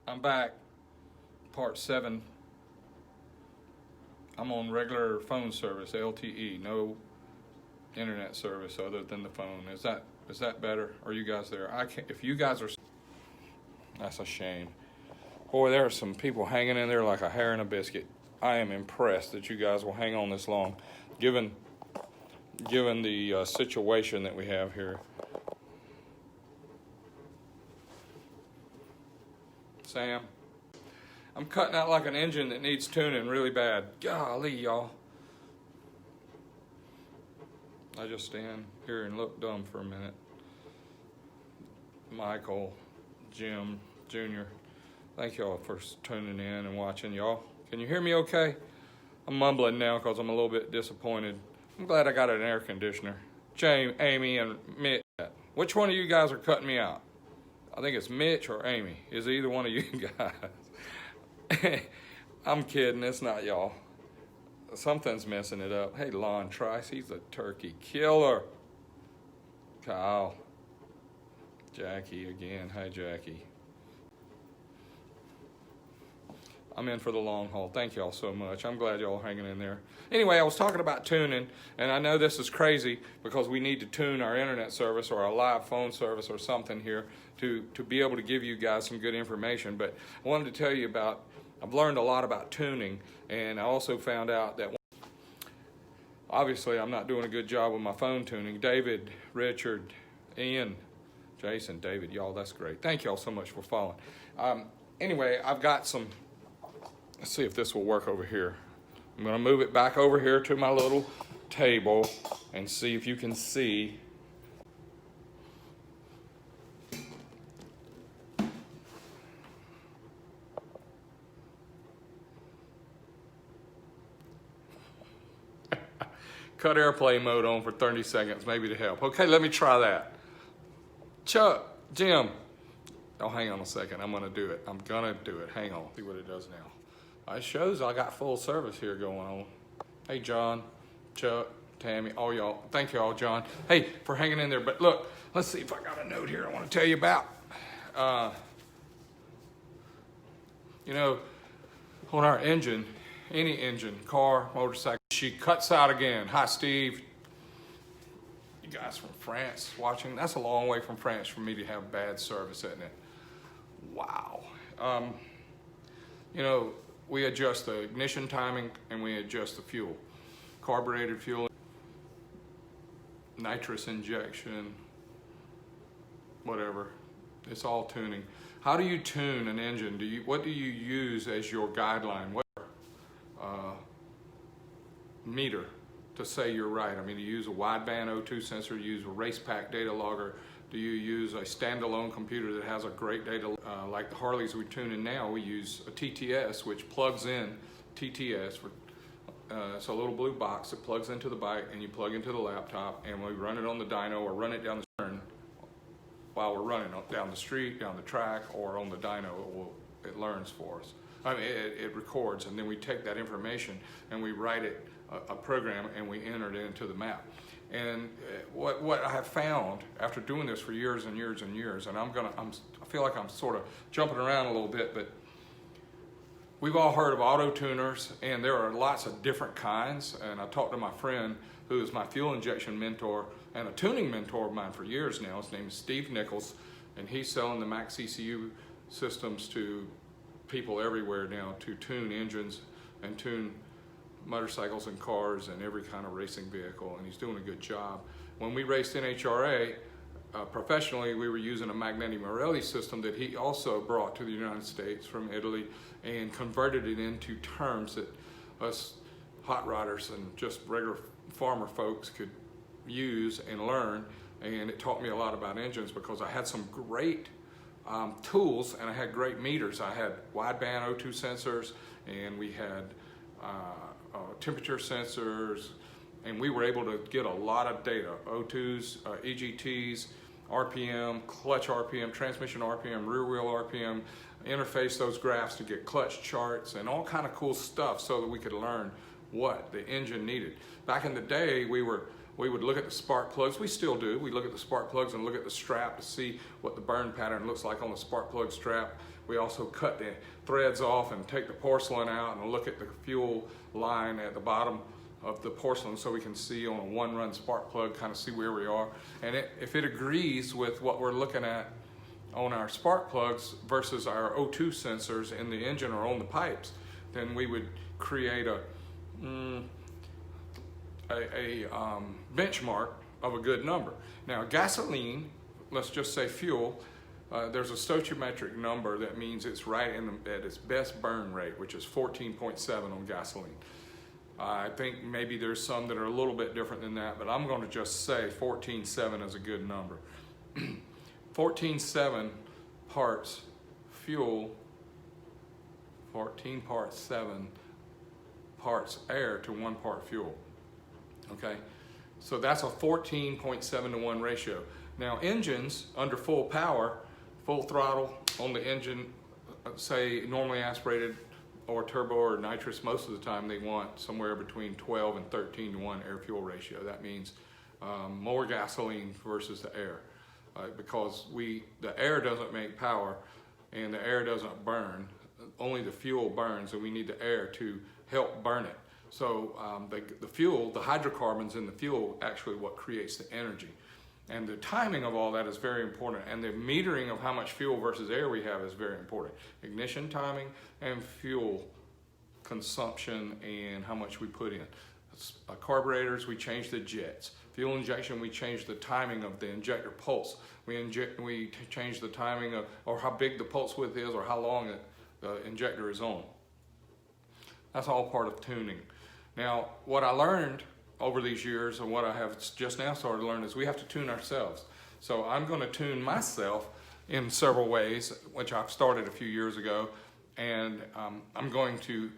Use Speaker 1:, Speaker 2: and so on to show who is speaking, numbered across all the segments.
Speaker 1: I'm back, part 7. I'm on regular phone service, LTE, no internet service other than the phone. Is that better? Are you guys there? I can't. If you guys are, that's a shame. Boy, there are some people hanging in there like a hair in a biscuit. I am impressed that you guys will hang on this long, given the situation that we have here. Sam, I'm cutting out like an engine that needs tuning really bad. Golly, y'all. I just stand here and look dumb for a minute. Michael, Jim, Junior, thank y'all for tuning in and watching. Y'all, can you hear me okay? I'm mumbling now because I'm a little bit disappointed. I'm glad I got an air conditioner. James, Amy, and Mitch. Which one of you guys are cutting me out? I think it's Mitch or Amy. Is either one of you guys? I'm kidding, it's not y'all. Something's messing it up. Hey, Lon Trice, he's a turkey killer. Kyle. Jackie again. Hi, Jackie. I'm in for the long haul. Thank y'all so much. I'm glad y'all are hanging in there. Anyway, I was talking about tuning, and I know this is crazy because we need to tune our internet service or our live phone service or something here to be able to give you guys some good information. But I wanted to tell you about, I've learned a lot about tuning, and I also found out that obviously I'm not doing a good job with my phone tuning. David, Richard, Ian, Jason, David, y'all, that's great. Thank y'all so much for following. Anyway, I've got some. Let's see if this will work over here. I'm going to move it back over here to my little table and see if you can see. Cut airplane mode on for 30 seconds, maybe to help. Okay, let me try that. Chuck, Jim. Oh, hang on a second. I'm going to do it. I'm going to do it. Hang on. See what it does now. It shows I got full service here going on. Hey, John, Chuck, Tammy, all y'all. Thank y'all, John. Hey, for hanging in there. But look, let's see if I got a note here I want to tell you about. You know, on our engine, any engine, car, motorcycle, she cuts out again. Hi, Steve. You guys from France watching? That's a long way from France for me to have bad service, isn't it? Wow. You know, we adjust the ignition timing and we adjust the fuel. Carbureted fuel, nitrous injection, whatever. It's all tuning. How do you tune an engine? What do you use as your guideline? What meter to say you're right? I mean, do you use a wideband O2 sensor? Do you use a race pack data logger? Do you use a standalone computer that has a great data, like the Harleys we tune in now? We use a TTS, which plugs in TTS. It's a little blue box that plugs into the bike, and you plug into the laptop, and we run it on the dyno or run it down the turn while we're running down the street, down the track, or on the dyno. It learns for us. I mean, it records, and then we take that information and we write it a program, and we enter it into the map. And what I have found after doing this for years and years and years, and I feel like I'm sort of jumping around a little bit, but we've all heard of auto tuners, and there are lots of different kinds. And I talked to my friend who is my fuel injection mentor and a tuning mentor of mine for years now. His name is Steve Nichols, and he's selling the Max ECU systems to people everywhere now to tune engines and tune motorcycles and cars and every kind of racing vehicle, and he's doing a good job. When we raced NHRA professionally, we were using a Magneti Marelli system that he also brought to the United States from Italy and converted it into terms that us hot rodders and just regular farmer folks could use and learn. And it taught me a lot about engines because I had some great tools and I had great meters. I had wideband O2 sensors, and we had temperature sensors, and we were able to get a lot of data, O2s, EGTs, RPM, clutch RPM, transmission RPM, rear wheel RPM, interface those graphs to get clutch charts and all kind of cool stuff so that we could learn what the engine needed. Back in the day, we were we would look at the spark plugs. We still do. We look at the spark plugs and look at the strap to see what the burn pattern looks like on the spark plug strap. We also cut the threads off and take the porcelain out and look at the fuel line at the bottom of the porcelain so we can see on a one-run spark plug, kind of see where we are. And if it agrees with what we're looking at on our spark plugs versus our O2 sensors in the engine or on the pipes, then we would create a benchmark of a good number. Now gasoline, let's just say fuel, there's a stoichiometric number that means it's right at its best burn rate, which is 14.7 on gasoline. I think maybe there's some that are a little bit different than that, but I'm going to just say 14.7 is a good number. 14.7 parts fuel, 14 parts 7 parts air to 1 part fuel. Okay, so that's a 14.7 to 1 ratio. Now engines under full power, full throttle on the engine, say normally aspirated or turbo or nitrous, most of the time they want somewhere between 12 and 13 to 1 air fuel ratio. That means more gasoline versus the air, because the air doesn't make power and the air doesn't burn, only the fuel burns, and we need the air to help burn it. So the fuel, the hydrocarbons in the fuel, actually what creates the energy. And the timing of all that is very important, and the metering of how much fuel versus air we have is very important. Ignition timing and fuel consumption and how much we put in. Carburetors, we change the jets. Fuel injection, we change the timing of the injector pulse. We change the timing of, or how big the pulse width is, or how long the injector is on. That's all part of tuning. Now, what I learned over these years, and what I have just now started to learn, is we have to tune ourselves. So I'm going to tune myself in several ways, which I've started a few years ago, and I'm going to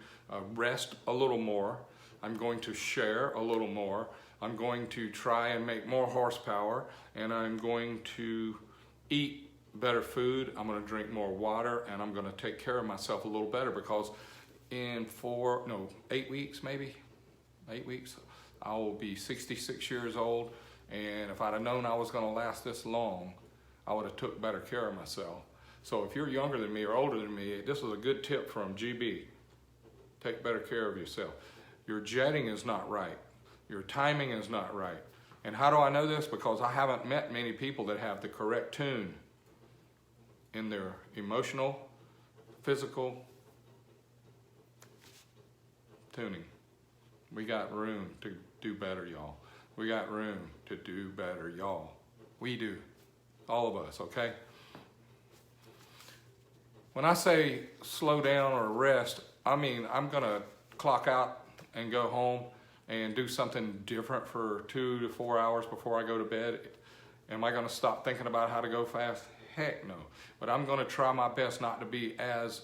Speaker 1: rest a little more. I'm going to share a little more. I'm going to try and make more horsepower, and I'm going to eat better food. I'm going to drink more water, and I'm going to take care of myself a little better, because in 8 weeks, maybe 8 weeks, I will be 66 years old, and if I'd have known I was going to last this long, I would have took better care of myself. So if you're younger than me or older than me, this is a good tip from GB. Take better care of yourself. Your jetting is not right. Your timing is not right. And how do I know this? Because I haven't met many people that have the correct tune in their emotional, physical tuning. We got room to do better, y'all. We got room to do better, y'all. We do. All of us, okay? When I say slow down or rest, I mean I'm going to clock out and go home and do something different for 2 to 4 hours before I go to bed. Am I going to stop thinking about how to go fast? Heck no. But I'm going to try my best not to be as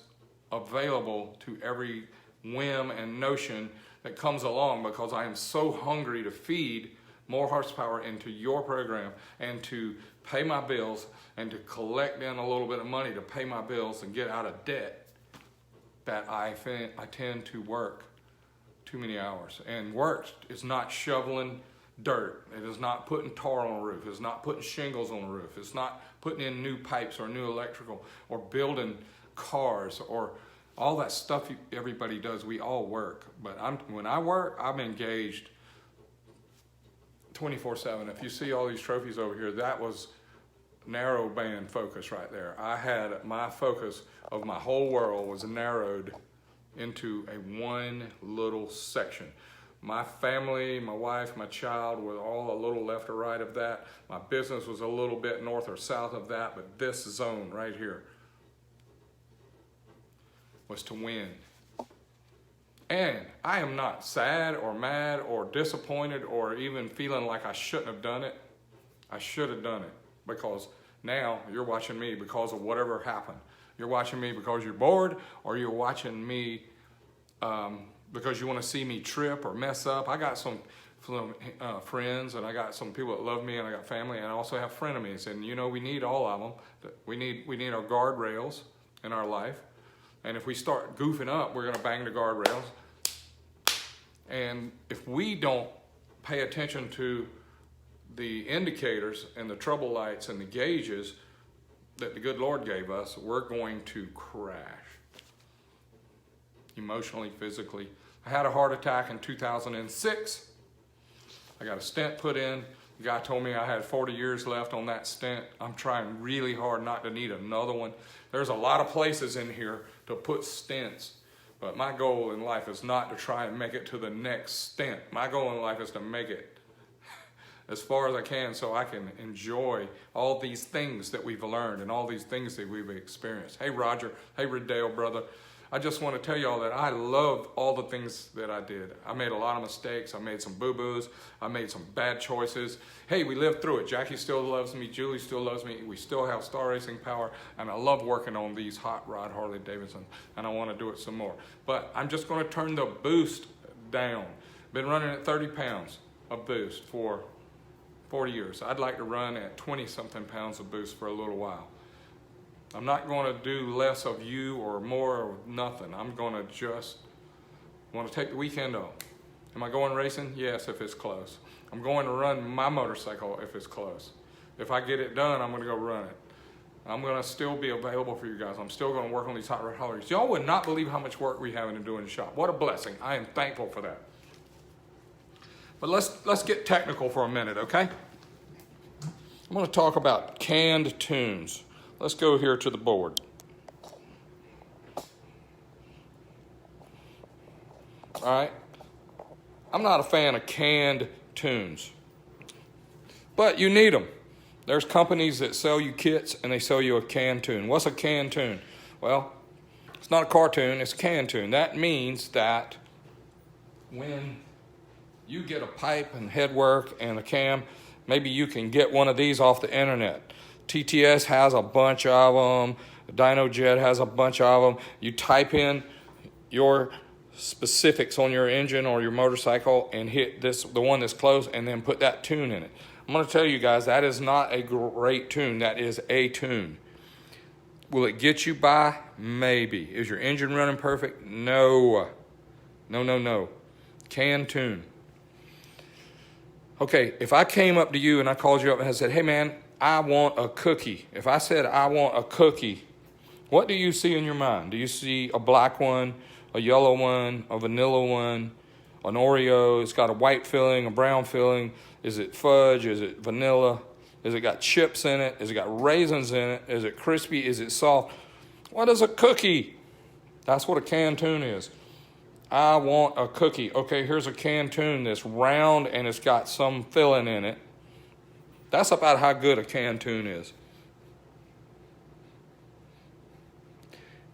Speaker 1: available to every whim and notion that comes along, because I am so hungry to feed more horsepower into your program and to pay my bills and to collect in a little bit of money to pay my bills and get out of debt, that I tend to work too many hours. And work is not shoveling dirt. It is not putting tar on a roof. It's not putting shingles on a roof. It's not putting in new pipes or new electrical or building cars or all that stuff everybody does. We all work. But when I work, I'm engaged 24/7. If you see all these trophies over here, that was narrowband focus right there. I had my focus of my whole world was narrowed into a one little section. My family, my wife, my child were all a little left or right of that. My business was a little bit north or south of that, but this zone right here was to win. And I am not sad or mad or disappointed or even feeling like I shouldn't have done it. I should have done it, because now you're watching me because of whatever happened. You're watching me because you're bored, or you're watching me because you want to see me trip or mess up. I got some friends, and I got some people that love me, and I got family, and I also have frenemies. And you know, we need all of them. We need our guardrails in our life. And if we start goofing up, we're going to bang the guardrails. And if we don't pay attention to the indicators and the trouble lights and the gauges that the good Lord gave us, we're going to crash. Emotionally, physically. I had a heart attack in 2006. I got a stent put in. The guy told me I had 40 years left on that stent. I'm trying really hard not to need another one. There's a lot of places in here to put stents, but my goal in life is not to try and make it to the next stent. My goal in life is to make it as far as I can so I can enjoy all these things that we've learned and all these things that we've experienced. Hey, Roger. Hey, Riddell, brother. I just want to tell y'all that I love all the things that I did. I made a lot of mistakes. I made some boo-boos. I made some bad choices. Hey, we lived through it. Jackie still loves me. Julie still loves me. We still have star racing power. And I love working on these hot rod Harley Davidson. And I want to do it some more. But I'm just going to turn the boost down. Been running at 30 pounds of boost for 40 years. I'd like to run at 20-something pounds of boost for a little while. I'm not going to do less of you or more or nothing. I'm going to just want to take the weekend off. Am I going racing? Yes, if it's close. I'm going to run my motorcycle if it's close. If I get it done, I'm going to go run it. I'm going to still be available for you guys. I'm still going to work on these hot rod Harleys. Y'all would not believe how much work we have to do in the shop. What a blessing. I am thankful for that. But let's get technical for a minute, okay? I'm going to talk about canned tunes. Let's go here to the board. All right. I'm not a fan of canned tunes, but you need them. There's companies that sell you kits and they sell you a canned tune. What's a canned tune? Well, it's not a cartoon, it's a canned tune. That means that when you get a pipe and headwork and a cam, maybe you can get one of these off the internet. TTS has a bunch of them. DynoJet has a bunch of them. You type in your specifics on your engine or your motorcycle and hit this, the one that's close, and then put that tune in it. I'm going to tell you guys, that is not a great tune. That is a tune. Will it get you by? Maybe. Is your engine running perfect? No. No. Canned tune. Okay, if I came up to you and I called you up and I said, hey man, I want a cookie. If I said I want a cookie, what do you see in your mind? Do you see a black one, a yellow one, a vanilla one, an Oreo? It's got a white filling, a brown filling. Is it fudge? Is it vanilla? Is it got chips in it? Is it got raisins in it? Is it crispy? Is it soft? What is a cookie? That's what a canned tune is. I want a cookie. Okay, here's a canned tune that's round and it's got some filling in it. That's about how good a canned tune is.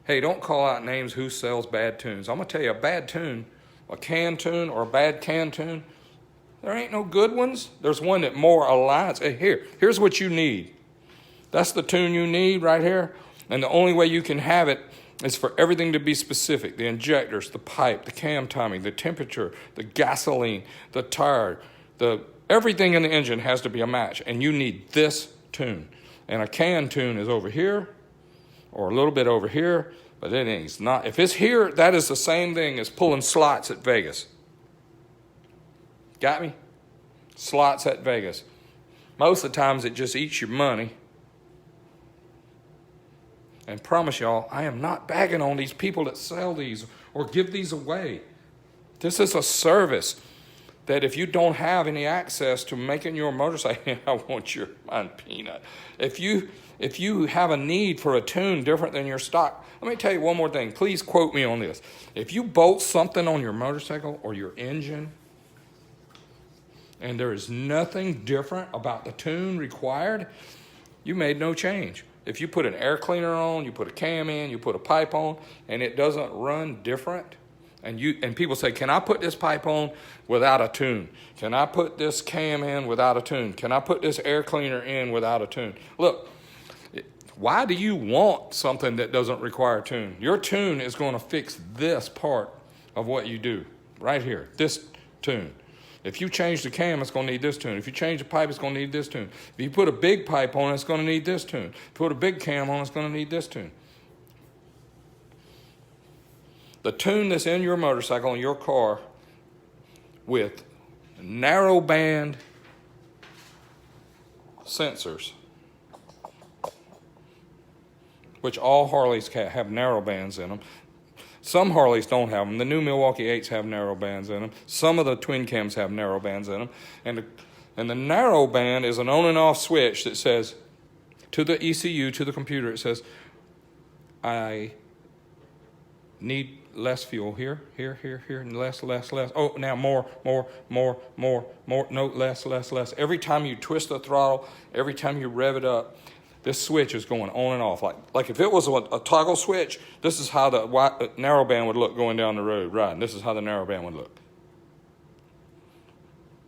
Speaker 1: Hey, don't call out names who sells bad tunes. I'm going to tell you, a bad tune, a canned tune or a bad canned tune, there ain't no good ones. There's one that more aligns. Hey, here's what you need. That's the tune you need right here. And the only way you can have it is for everything to be specific. The injectors, the pipe, the cam timing, the temperature, the gasoline, the tire, everything in the engine has to be a match, and you need this tune. And a canned tune is over here, or a little bit over here, but it ain't not. If it's here, that is the same thing as pulling slots at Vegas. Got me? Slots at Vegas. Most of the times it just eats your money. And promise y'all, I am not bagging on these people that sell these or give these away. This is a service that if you don't have any access to making your motorcycle, I want your mind peanut. If you have a need for a tune different than your stock, let me tell you one more thing. Please quote me on this. If you bolt something on your motorcycle or your engine, and there is nothing different about the tune required, you made no change. If you put an air cleaner on, you put a cam in, you put a pipe on, and it doesn't run different, and people say, can I put this pipe on without a tune? Can I put this cam in without a tune? Can I put this air cleaner in without a tune? Look, why do you want something that doesn't require a tune? Your tune is going to fix this part of what you do right here, this tune. If you change the cam, it's going to need this tune. If you change the pipe, it's going to need this tune. If you put a big pipe on, it's going to need this tune. If you put a big cam on, it's going to need this tune. The tune that's in your motorcycle, in your car, with narrowband sensors, which all Harleys have narrow bands in them. Some Harleys don't have them. The new Milwaukee 8s have narrow bands in them. Some of the twin cams have narrow bands in them. And the narrow band is an on and off switch that says to the ECU, to the computer, it says, I need less fuel here, and less. Oh, now more. No, less. Every time you twist the throttle, every time you rev it up, this switch is going on and off. Like if it was a toggle switch, this is how the narrow band would look going down the road, right? And this is how the narrow band would look.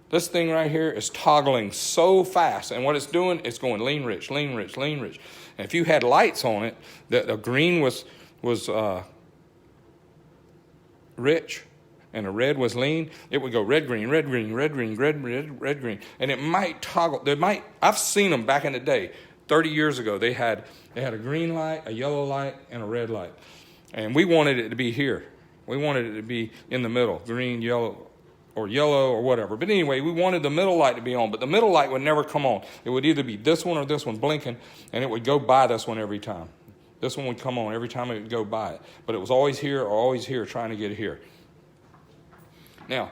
Speaker 1: This thing right here is toggling so fast, and what it's doing, it's going lean rich. And if you had lights on it, the green was rich, and the red was lean, it would go red, green, and it might toggle. I've seen them back in the day, 30 years ago. They had a green light, a yellow light, and a red light, and we wanted it to be here. We wanted it to be in the middle, green, yellow, or whatever. But anyway, we wanted the middle light to be on, but the middle light would never come on. It would either be this one or this one blinking, and it would go by this one every time. This one would come on every time it would go by it. But it was always here or always here, trying to get here. Now,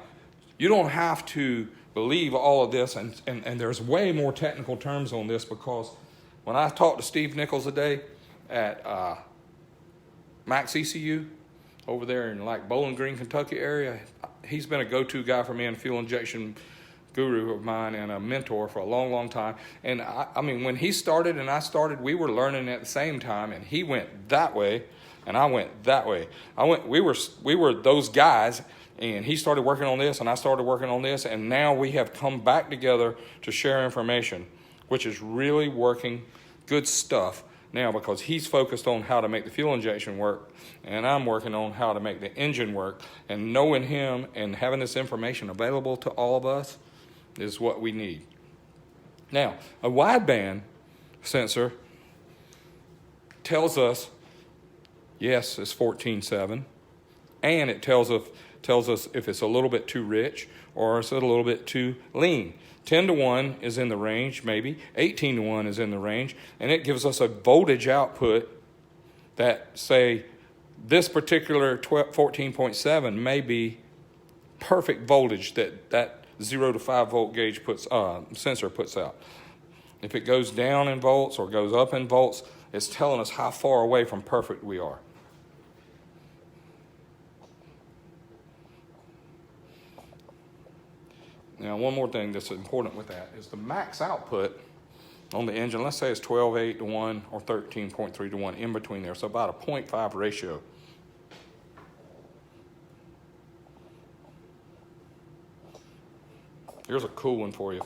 Speaker 1: you don't have to believe all of this, and there's way more technical terms on this, because when I talked to Steve Nichols today at Max ECU over there in like Bowling Green, Kentucky area, he's been a go-to guy for me and a fuel injection guru of mine and a mentor for a long time. And I mean, when he started and I started, we were learning at the same time, and he went that way and I went that way. We were those guys, and he started working on this and I started working on this, and now we have come back together to share information, which is really working good stuff now, because he's focused on how to make the fuel injection work, and I'm working on how to make the engine work. And knowing him and having this information available to all of us is what we need. Now, a wideband sensor tells us, yes, it's 14.7, and it tells us if it's a little bit too rich or it's a little bit too lean. 10-to-1 is in the range, maybe. 18-to-1 is in the range. And it gives us a voltage output that, say, this particular 14.7 may be perfect voltage that 0 to 5 volt gauge sensor puts out. If it goes down in volts or goes up in volts, it's telling us how far away from perfect we are. Now, one more thing that's important with that is the max output on the engine. Let's say it's 12.8 to 1 or 13.3 to 1, in between there. So about a 0.5 ratio. Here's a cool one for you.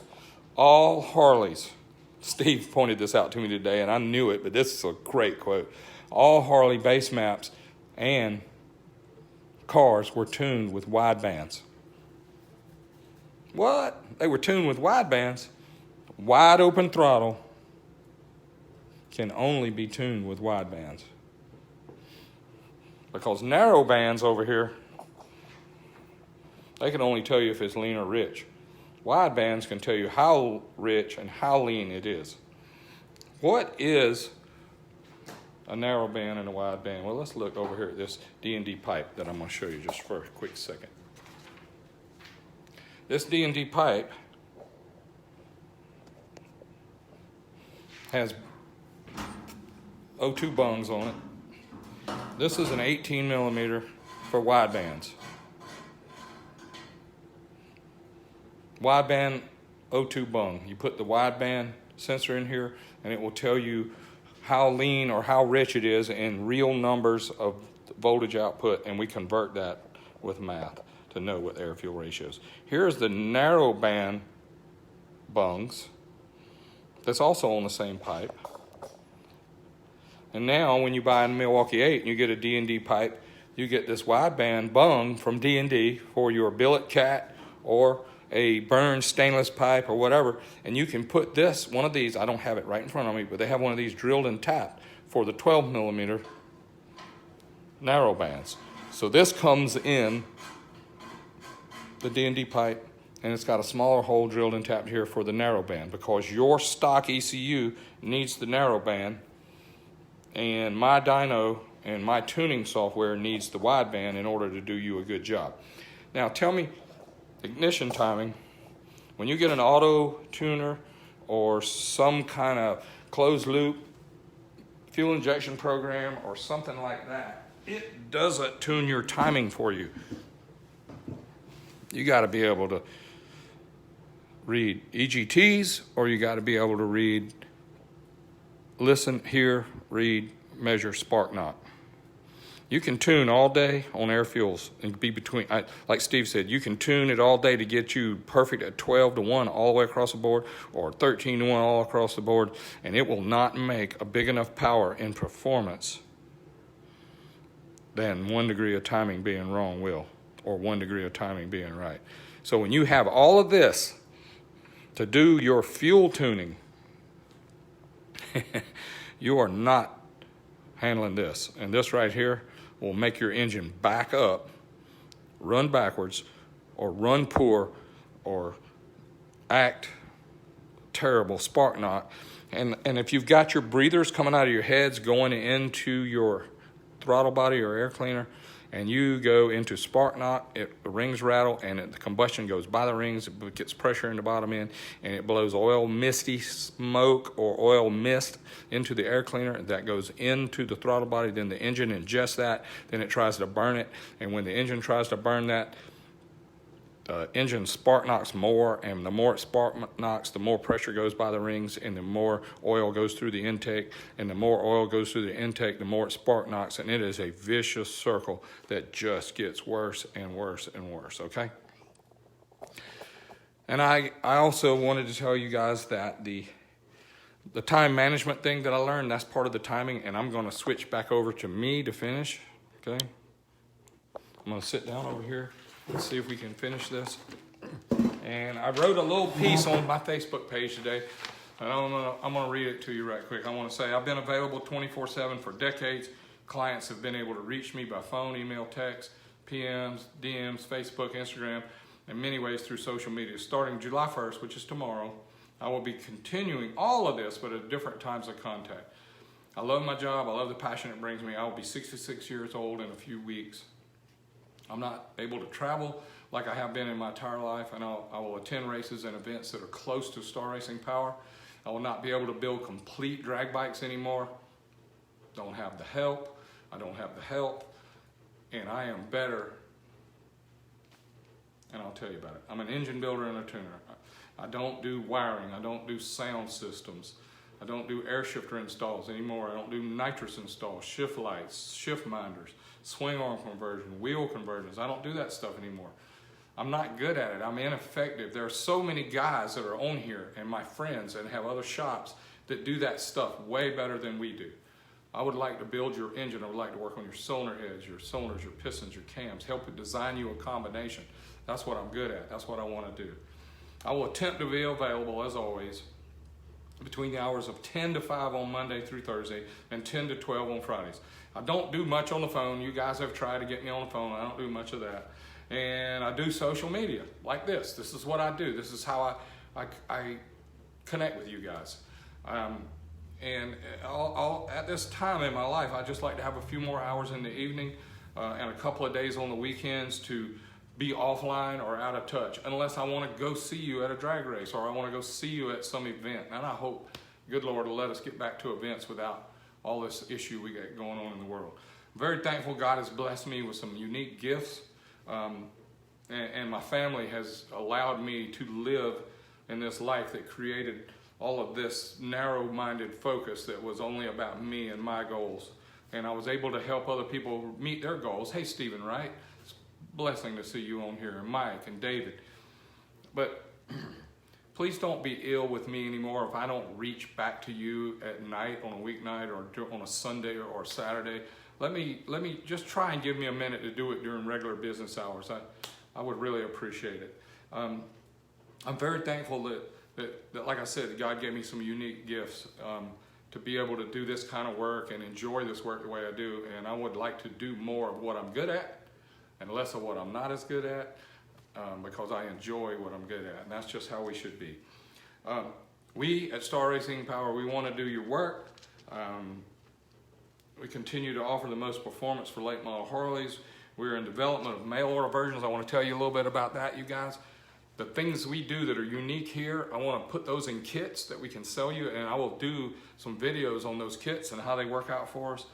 Speaker 1: All Harleys, Steve pointed this out to me today, and I knew it, but this is a great quote. All Harley base maps and cars were tuned with wide bands. What? They were tuned with wide bands. Wide open throttle can only be tuned with wide bands. Because narrow bands over here, they can only tell you if it's lean or rich. Wide bands can tell you how rich and how lean it is. What is a narrow band and a wide band? Well, let's look over here at this D&D pipe that I'm going to show you just for a quick second. This D&D pipe has O2 bungs on it. This is an 18 millimeter for wide bands. Wideband O2 bung. You put the wideband sensor in here, and it will tell you how lean or how rich it is in real numbers of voltage output, and we convert that with math to know what air-fuel ratios. Here's the narrow band bungs that's also on the same pipe. And now when you buy a Milwaukee 8 and you get a D&D pipe, you get this wideband bung from D&D for your billet cat or a burned stainless pipe or whatever, and you can put this, one of these, I don't have it right in front of me, but they have one of these drilled and tapped for the 12 millimeter narrow bands. So this comes in the D&D pipe, and it's got a smaller hole drilled and tapped here for the narrowband, because your stock ECU needs the narrowband, and my dyno and my tuning software needs the wideband in order to do you a good job. Now tell me, ignition timing, when you get an auto tuner or some kind of closed loop fuel injection program or something like that, it doesn't tune your timing for you. You got to be able to read EGTs, or you got to be able to read, listen, hear, read, measure spark knock. You can tune all day on air fuels and be between, like Steve said, you can tune it all day to get you perfect at 12 to 1 all the way across the board, or 13 to 1 all across the board, and it will not make a big enough power in performance than 1 degree of timing being wrong will, or 1 degree of timing being right. So when you have all of this to do your fuel tuning, you are not handling this. And this right here will make your engine back up, run backwards, or run poor, or act terrible, spark knock. And if you've got your breathers coming out of your heads going into your throttle body or air cleaner, and you go into spark knock, the rings rattle, and the combustion goes by the rings, it gets pressure in the bottom end, and it blows oil misty smoke or oil mist into the air cleaner. That goes into the throttle body, then the engine ingests that, then it tries to burn it, and when the engine tries to burn that, the engine spark knocks more, and the more it spark knocks, the more pressure goes by the rings, and the more oil goes through the intake, and the more oil goes through the intake, the more it spark knocks, and it is a vicious circle that just gets worse and worse and worse, okay? And I also wanted to tell you guys that the time management thing that I learned, that's part of the timing, and I'm going to switch back over to me to finish, okay? I'm going to sit down over here. Let's see if we can finish this. And I wrote a little piece on my Facebook page today, and I'm gonna read it to you right quick. I want to say, I've been available 24/7 for decades. Clients have been able to reach me by phone, email, text, PMs, DMs, Facebook, Instagram, in many ways through social media. Starting July 1st, which is tomorrow, I will be continuing all of this, but at different times of contact. I love my job. I love the passion it brings me. I will be 66 years old in a few weeks. I'm not able to travel like I have been in my entire life, and I will attend races and events that are close to star racing power. I will not be able to build complete drag bikes anymore. Don't have the help. I don't have the help, and I am better, and I'll tell you about it. I'm an engine builder and a tuner. I don't do wiring. I don't do sound systems. I don't do air shifter installs anymore. I don't do nitrous installs, shift lights, shift minders, swing arm conversion, wheel conversions. I don't do that stuff anymore. I'm not good at it. I'm ineffective. There are so many guys that are on here, and my friends that have other shops that do that stuff way better than we do. I would like to build your engine. I would like to work on your cylinder heads, your cylinders, your pistons, your cams, help it design you a combination. That's what I'm good at. That's what I want to do. I will attempt to be available, as always, between the hours of 10 to 5 on Monday through Thursday and 10 to 12 on Fridays. I don't do much on the phone. You guys have tried to get me on the phone. I don't do much of that. And I do social media like this. This is what I do. This is how I connect with you guys. And at this time in my life, I just like to have a few more hours in the evening and a couple of days on the weekends to be offline or out of touch, unless I want to go see you at a drag race or I want to go see you at some event. And I hope, good Lord, will let us get back to events without all this issue we got going on in the world. I'm very thankful God has blessed me with some unique gifts, and my family has allowed me to live in this life that created all of this narrow-minded focus that was only about me and my goals. And I was able to help other people meet their goals. Hey, Stephen, right? It's a blessing to see you on here, and Mike and David. But please don't be ill with me anymore if I don't reach back to you at night on a weeknight or on a Sunday or Saturday. Let me just try and give me a minute to do it during regular business hours. I would really appreciate it. I'm very thankful that, like I said, God gave me some unique gifts to be able to do this kind of work and enjoy this work the way I do. And I would like to do more of what I'm good at and less of what I'm not as good at. because I enjoy what I'm good at, and that's just how we should be. We at Star Racing Power, we want to do your work. We continue to offer the most performance for late model Harleys. We're in development of mail order versions. I want to tell you a little bit about that, you guys. The things we do that are unique here, I want to put those in kits that we can sell you, and I will do some videos on those kits and how they work out for us.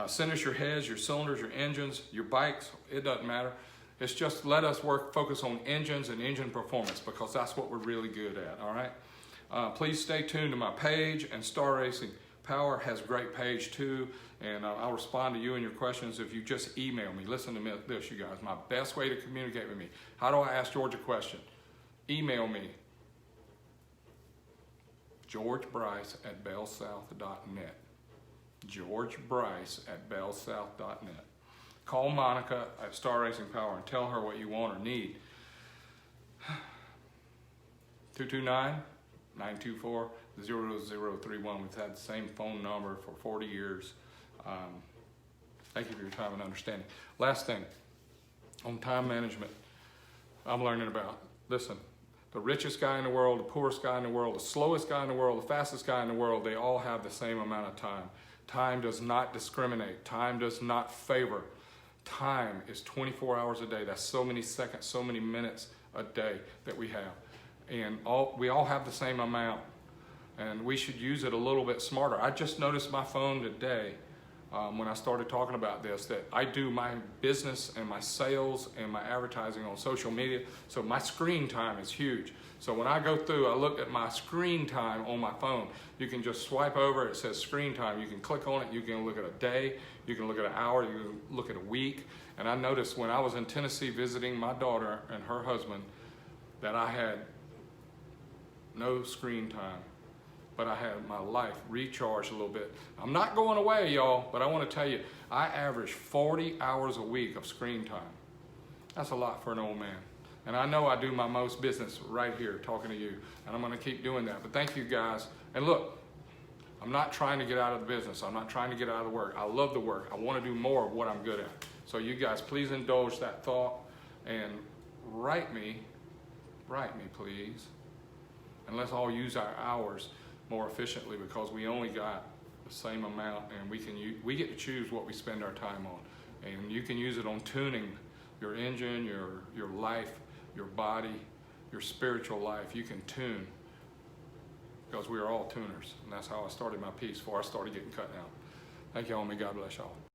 Speaker 1: Send us your heads, your cylinders, your engines, your bikes, it doesn't matter. It's just let us focus on engines and engine performance, because that's what we're really good at, all right? Please stay tuned to my page, and Star Racing Power has a great page too, and I'll respond to you and your questions if you just email me. Listen to this, you guys. My best way to communicate with me. How do I ask George a question? Email me. GeorgeBryce@bellsouth.net. GeorgeBryce@bellsouth.net. Call Monica at Star Racing Power and tell her what you want or need. 229-924-0031. We've had the same phone number for 40 years. Thank you for your time and understanding. Last thing, on time management, I'm learning about. Listen, the richest guy in the world, the poorest guy in the world, the slowest guy in the world, the fastest guy in the world, they all have the same amount of time. Time does not discriminate. Time does not favor. Time is 24 hours a day. That's so many seconds, so many minutes a day that we have. And we all have the same amount, and we should use it a little bit smarter. I just noticed my phone today when I started talking about this, that I do my business and my sales and my advertising on social media, so my screen time is huge. So when I go through, I look at my screen time on my phone. You can just swipe over, it says screen time. You can click on it, you can look at a day, you can look at an hour, you can look at a week. And I noticed when I was in Tennessee visiting my daughter and her husband that I had no screen time, but I had my life recharged a little bit. I'm not going away, y'all, but I want to tell you, I average 40 hours a week of screen time. That's a lot for an old man. And I know I do my most business right here talking to you, and I'm going to keep doing that. But thank you, guys. And look, I'm not trying to get out of the business. I'm not trying to get out of the work. I love the work. I want to do more of what I'm good at. So you guys, please indulge that thought and write me, please. And let's all use our hours more efficiently, because we only got the same amount, and we get to choose what we spend our time on. And you can use it on tuning your engine, your life, your body, your spiritual life. You can tune, because we are all tuners. And that's how I started my piece before I started getting cut out. Thank you all, and may God bless y'all.